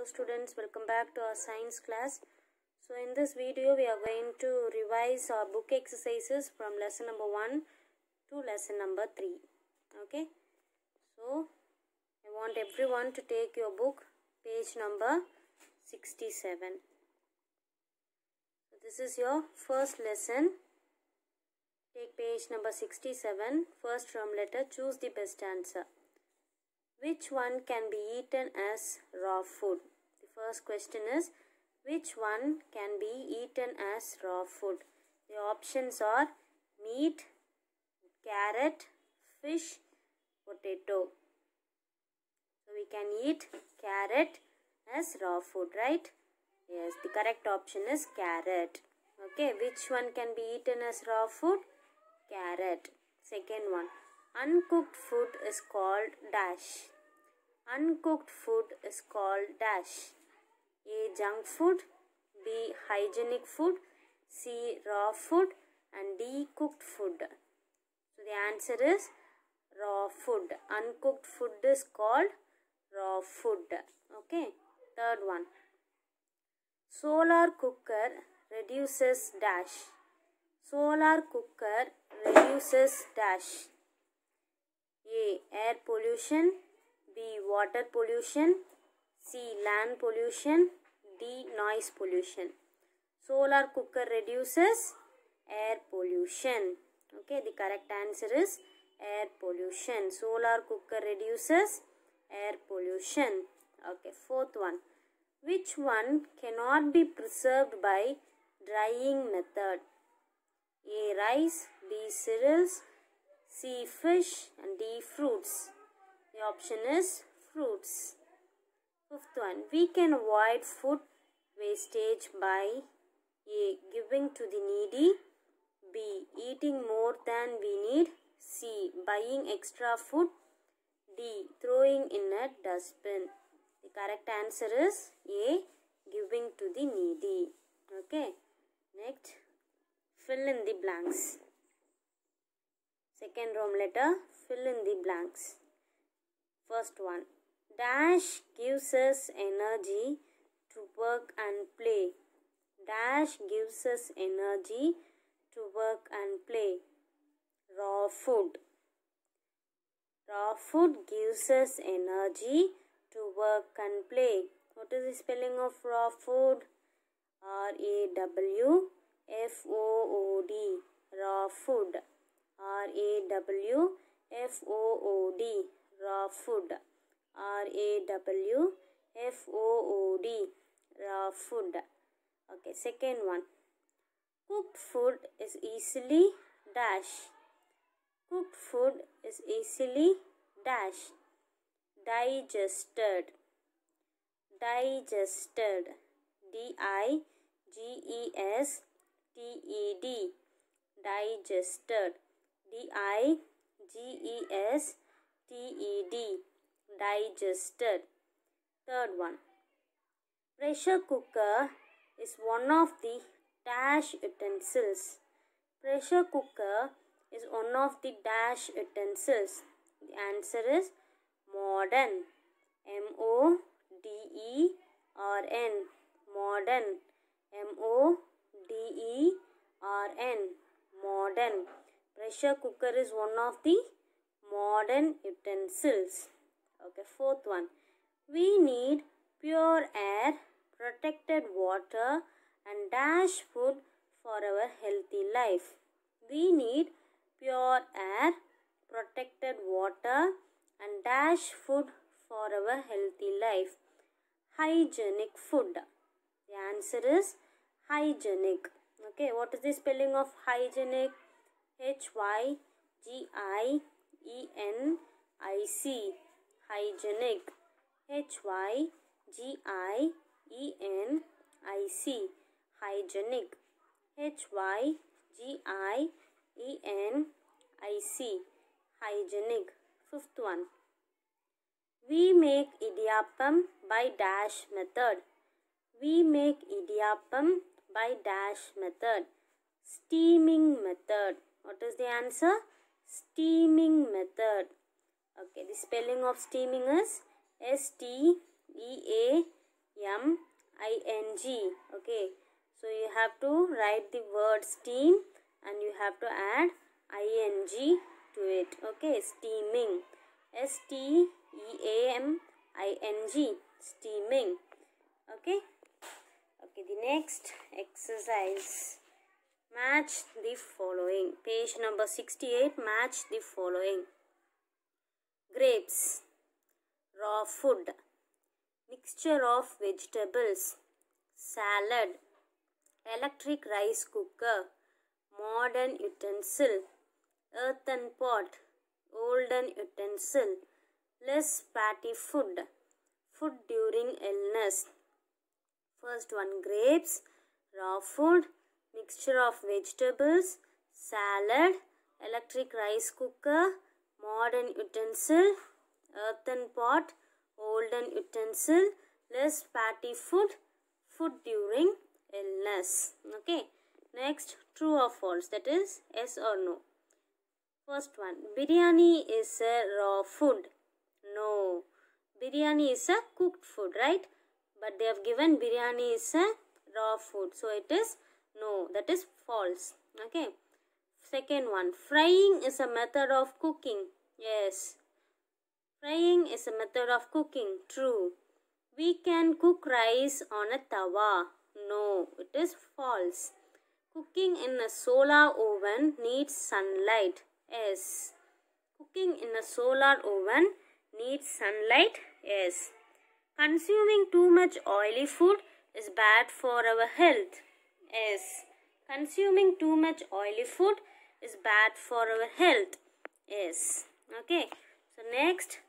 students, welcome back to our science class. So in this video we are going to revise our book exercises from lesson number 1 to lesson number 3. Okay, so I want everyone to take your book, page number 67. So this is your first lesson. Take page number 67. First from letter, choose the best answer. Which one can be eaten as raw food? The first question is, which one can be eaten as raw food? The options are meat, carrot, fish, potato. So we can eat carrot as raw food, right? Yes, the correct option is carrot. Okay, which one can be eaten as raw food? Carrot. Second one. Uncooked food is called dash. Uncooked food is called dash. A. Junk food, B. Hygienic food, C. Raw food, and D. Cooked food. So the answer is raw food. Uncooked food is called raw food. Okay. Third one. Solar cooker reduces dash. Solar cooker reduces dash. A. Air pollution, B. Water pollution, C. Land pollution, D. Noise pollution. Solar cooker reduces air pollution. Okay, the correct answer is air pollution. Solar cooker reduces air pollution. Okay, fourth one. Which one cannot be preserved by drying method? A. Rice, B. Cereals, C. Fish, and D. Fruits. The option is fruits. Fifth one. We can avoid food wastage by A. Giving to the needy, B. Eating more than we need, C. Buying extra food, D. Throwing in a dustbin. The correct answer is A. Giving to the needy. Okay. Next, fill in the blanks. Second Rome letter, fill in the blanks. First one. Dash gives us energy to work and play. Dash gives us energy to work and play. Raw food. Raw food gives us energy to work and play. What is the spelling of raw food? R-A-W-F-O-O-D. Raw food. R-A-W-F-O-O-D. Raw food. R-A-W-F-O-O-D. Raw food. Okay, second one. Cooked food is easily dash. Cooked food is easily dash. Digested. Digested. D-I-G-E-S-T-E-D. Digested. D-I-G-E-S-T-E-D. Digested. Third one. Pressure cooker is one of the dash utensils. Pressure cooker is one of the dash utensils. The answer is modern. M-O-D-E-R-N. Modern. M-O-D-E-R-N. Modern. Pressure cooker is one of the modern utensils. Okay, fourth one. We need pure air, protected water, and dash food for our healthy life. We need pure air, protected water, and dash food for our healthy life. Hygienic food. The answer is hygienic. Okay, what is the spelling of hygienic? H-Y-G-I-E-N-I-C. Hygienic. H-Y-G-I-E-N-I-C. Hygienic. H-Y-G-I-E-N-I-C. Hygienic. Fifth one. We make idiyappam by dash method. We make idiyappam by dash method. Steaming method. What is the answer? Steaming method. Okay, the spelling of steaming is S-T-E-A Okay, so you have to write the word steam and you have to add ing to it. Okay, steaming, steaming, steaming. Okay, the next exercise, match the following. Page number 68, match the following. Grapes, raw food, mixture of vegetables, salad, electric rice cooker, modern utensil, earthen pot, olden utensil, less fatty food, food during illness. First one, grapes, raw food, mixture of vegetables, salad, electric rice cooker, modern utensil, earthen pot, olden utensil, less fatty food, food during illness. Okay, next, true or false, that is yes or no. First one, biryani is a raw food. No, biryani is a cooked food, right? But they have given biryani is a raw food, so it is no, that is false. Okay, second one, frying is a method of cooking. Yes, frying is a method of cooking. True. We can cook rice on a tawa. No, it is false. Cooking in a solar oven needs sunlight. Yes. Cooking in a solar oven needs sunlight. Yes. Consuming too much oily food is bad for our health. Yes. Consuming too much oily food is bad for our health. Yes. Okay. So next,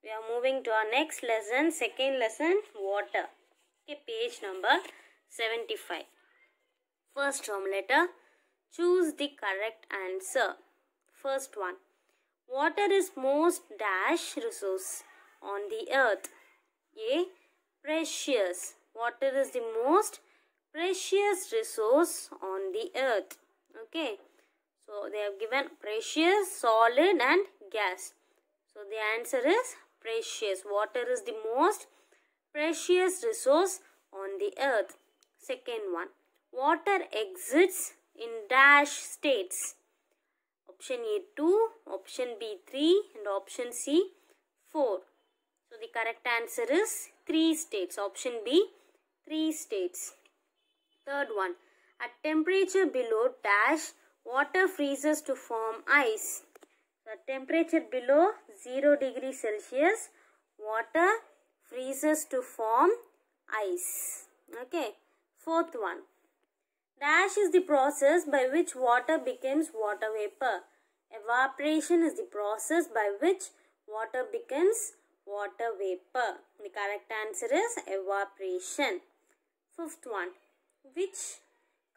we are moving to our next lesson, second lesson, water. Okay, page number 75. First term letter, choose the correct answer. First one, water is most dash resource on the earth. A, precious. Water is the most precious resource on the earth. Okay, so they have given precious, solid and gas. So the answer is precious. Water is the most precious resource on the earth. Second one, water exists in dash states. Option A 2, option B 3 and option C 4. So the correct answer is 3 states. Option B 3 states. Third one, at temperature below dash, water freezes to form ice. So at temperature below 0 degrees Celsius, water freezes to form ice. Okay. Fourth one, dash is the process by which water becomes water vapor. Evaporation is the process by which water becomes water vapor. The correct answer is evaporation. Fifth one, which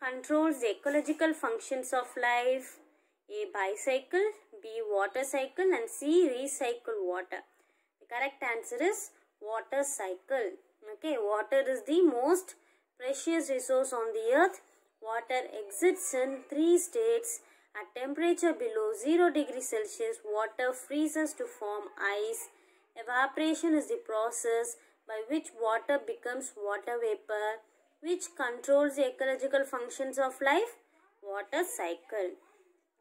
controls the ecological functions of life? A, bicycle, B, water cycle and C, recycle water. The correct answer is water cycle. Okay, water is the most precious resource on the earth. Water exists in 3 states. At temperature below 0 degrees Celsius, water freezes to form ice. Evaporation is the process by which water becomes water vapor. Which controls the ecological functions of life? Water cycle.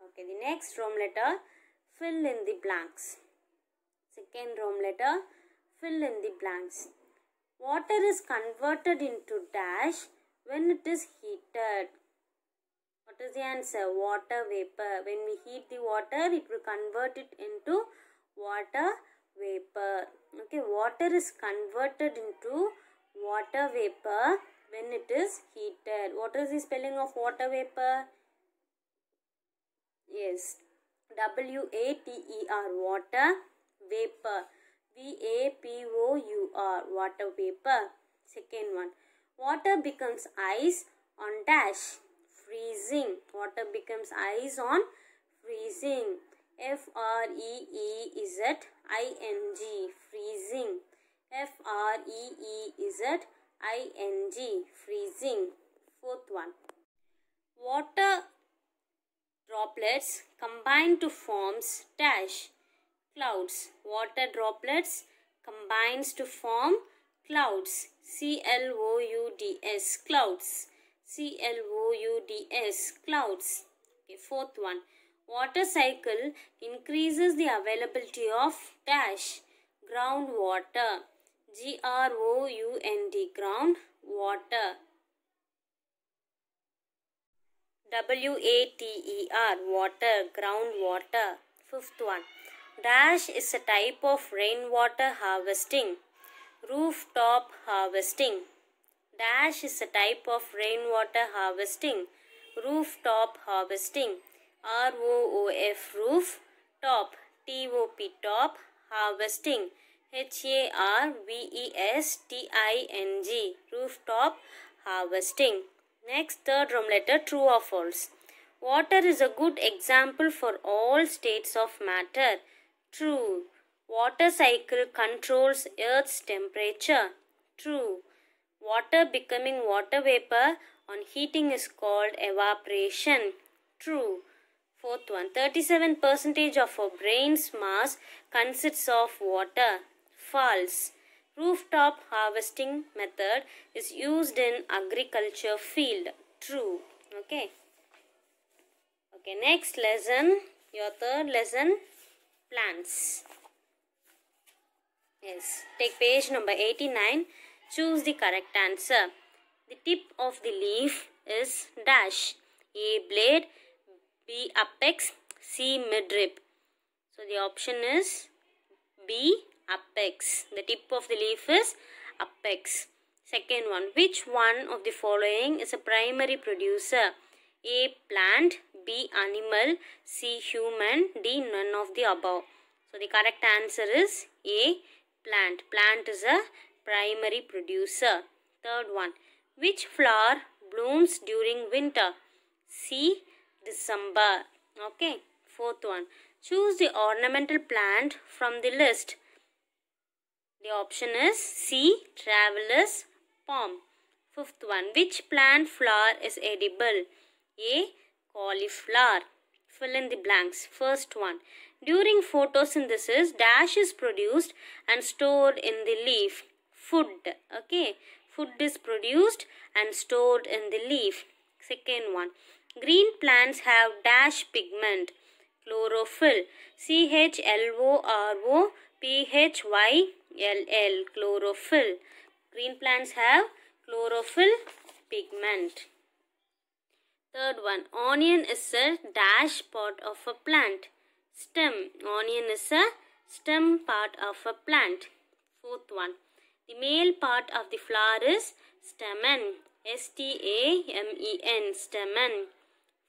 Okay, the next Rome letter, fill in the blanks. Second Rome letter, fill in the blanks. Water is converted into dash when it is heated. What is the answer? Water vapor. When we heat the water, it will convert it into water vapor. Okay, water is converted into water vapor when it is heated. What is the spelling of water vapor? Yes, W-A-T-E-R, water vapor. V-A-P-O-U-R, water vapor. Second one, water becomes ice on dash, freezing. Water becomes ice on freezing. F-R-E-E-Z-I-N-G, freezing. F-R-E-E-Z-I-N-G, freezing. Fourth one, water droplets combine to forms dash, clouds. Water droplets combines to form Clouds. C-L-O-U-D-S. Clouds. C-L-O-U-D-S. Clouds. Okay, fourth one. Water cycle increases the availability of dash. Groundwater. G-R-O-U-N-D. Ground water. W-A-T-E-R. Water. Groundwater. Fifth one. Dash is a type of rainwater harvesting. Rooftop harvesting. Dash is a type of rainwater harvesting. Rooftop harvesting. R-O-O-F. Roof. Top. T-O-P. Top. Harvesting. H-A-R-V-E-S-T-I-N-G. Rooftop harvesting. Next, third room letter, true or false. Water is a good example for all states of matter. True. Water cycle controls Earth's temperature. True. Water becoming water vapor on heating is called evaporation. True. Fourth one. 37% of our brain's mass consists of water. False. Rooftop harvesting method is used in agriculture field. True. Okay. Okay, next lesson, your third lesson, plants. Yes, take page number 89. Choose the correct answer. The tip of the leaf is dash. A, blade. B, apex. C, midrib. So the option is B, apex. The tip of the leaf is apex. Second one. Which one of the following is a primary producer? A, plant. B, animal. C, human. D, none of the above. So the correct answer is A, plant. Plant is a primary producer. Third one. Which flower blooms during winter? C, December. Okay. Fourth one. Choose the ornamental plant from the list. The option is C, traveler's palm. Fifth one. Which plant flower is edible? A, cauliflower. Fill in the blanks. First one. During photosynthesis, dash is produced and stored in the leaf. Food. Okay. Food is produced and stored in the leaf. Second one. Green plants have dash pigment. Chlorophyll. C-H-L-O-R-O-P-H-Y-L-L. Chlorophyll. Green plants have chlorophyll pigment. Third one. Onion is a dash part of a plant. Stem. Onion is a stem part of a plant. Fourth one. The male part of the flower is stamen. S-T-A-M-E-N. Stamen.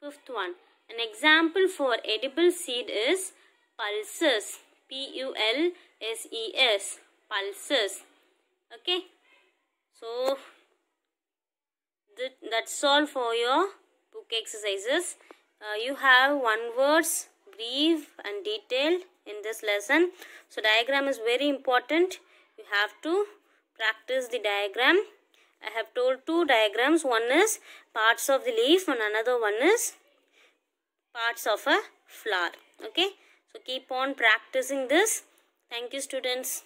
Fifth one. An example for edible seed is pulses. P-U-L-S-E-S. Pulses. Okay. So, that's all for your book exercises. You have one words, brief and detailed in this lesson. So, diagram is very important. You have to practice the diagram. I have told two diagrams. One is parts of the leaf and another one is parts of a flower. Okay. So, keep on practicing this. Thank you, students.